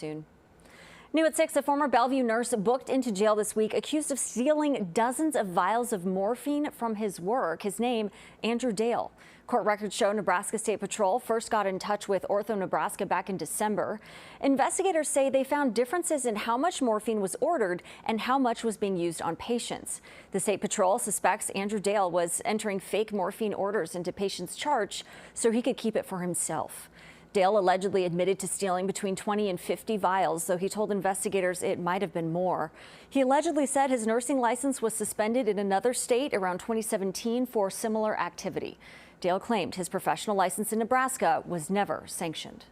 Soon. New at 6, a former Bellevue nurse booked into jail this week accused of stealing dozens of vials of morphine from his work. His name, Andrew Dale. Court records show Nebraska State Patrol first got in touch with Ortho, Nebraska back in December. Investigators say they found differences in how much morphine was ordered and how much was being used on patients. The State Patrol suspects Andrew Dale was entering fake morphine orders into patients' charts so he could keep it for himself. Dale allegedly admitted to stealing between 20 and 50 vials, though he told investigators it might have been more. He allegedly said his nursing license was suspended in another state around 2017 for similar activity. Dale claimed his professional license in Nebraska was never sanctioned.